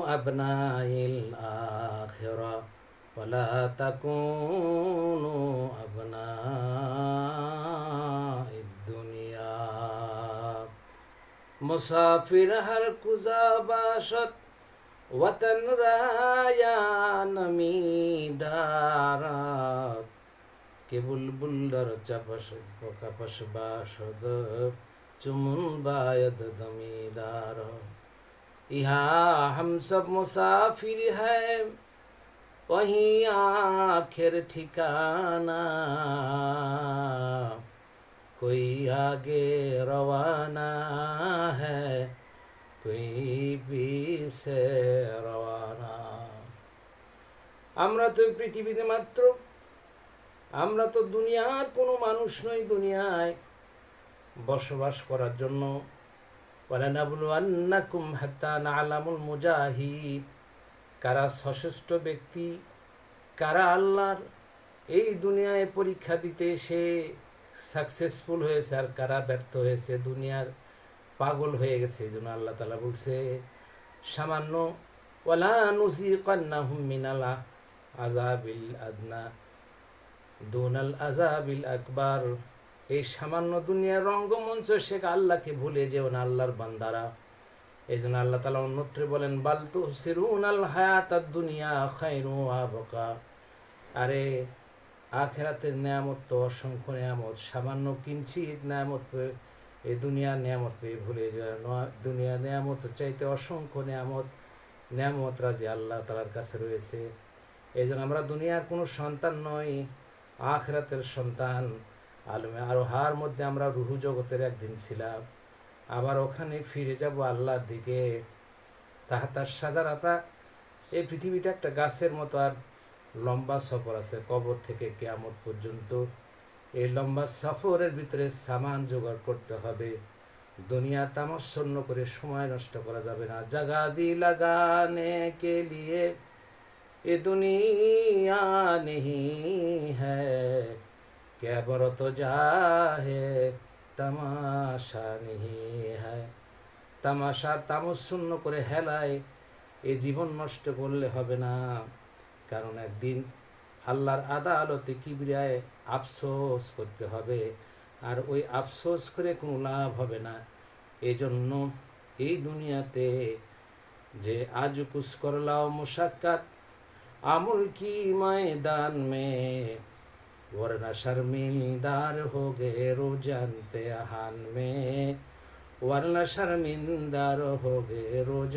أبناء الآخرة ولا تكونوا أبناء الدنيا مسافر हर कुजा बाशत वतन राया नमी दारात के बुलबुल दर चपस कपस बाशद चुमुन बायद दमीदार यहाँ हम सब मुसाफिर हैं वहीं आखिर ठिकाना कोई आगे रवाना है कोई पीछे रवाना আমরা তো পৃথিবীতে মাত্র আমরা তো দুনিয়ার কোনো মানুষ নই দুনিয়ায় বসবাস করার জন্য ওয়ালানাবলুয়ান্নাকুম হাত্তা না'লামুল মুজাহিদ কারা সশস্ত্র ব্যক্তি কারা আল্লাহর এই দুনিয়ায় পরীক্ষা দিতে এসে সাকসেসফুল হয়েছে আর কারা ব্যর্থ হয়েছে দুনিয়ার পাগল হয়ে গেছে এই জন্য আল্লাহ তাআলা বলছে সামান্য ওয়ালা নুযিকান্নাহুম মিনাল আযাবিল আদনা দুনাল আযাবিল আকবার এই সামান্য দুনিয়ার রঙ্গমঞ্চ শেখ আল্লাহকে ভুলে যেও না আল্লাহর বান্দারা এই জন্য আল্লাহ তাআলা অন্যত্রে বলেন বাল তুসিরুনাল হায়াতাদ দুনিয়া খায়রু ওয়া আবকা আরে আখিরাতের নিয়ামত তো অসংখ্য নিয়ামত সামান্য কিঞ্চিত নিয়ামত এই দুনিয়ার নিয়ামত পেয়ে ভুলে যায় দুনিয়ার নিয়ামত চাইতে অসংখ্য নিয়ামত রাজি আল্লাহ তাআলার কাছে রয়েছে এই জন্য আমরা দুনিয়ার কোনো সন্তান নই আখিরাতের সন্তান আলমে আরোহার মধ্যে আমরা রুহু জগতের একদিন ছিলাম আবার ওখানে ফিরে যাব আল্লাহর দিকে তাহাতার সাজারাতা এই পৃথিবীটা একটা গাছের মতো আর লম্বা সফর আছে কবর থেকে কিয়ামত পর্যন্ত এই লম্বা সফরের ভিতরে সামান জোগাড় করতে হবে দুনিয়া তামাশন্ন করে সময় নষ্ট করা যাবে না জাগা দি লাগানে কে লিয়ে এ দুনিয়া নেহি হ্যায় কেবর তো জাহে তামাশা নেহি হ্যায় তামাশা তামশূন্য করে হেলায় এই জীবন নষ্ট করলে হবে না কারণ একদিন আল্লাহর আদালতে কিবরিয়ায় আফসোস করতে হবে আর ওই আফসোস করে কোনো লাভ হবে না এই জন্য এই দুনিয়াতে যে আজ কুছ করলাও মুশাক্কাত আমল কি ময়দান মে वरना शर्मिंदार हो गए रोजान पे आहान में वरना शर्मिंदार हो गए रोजान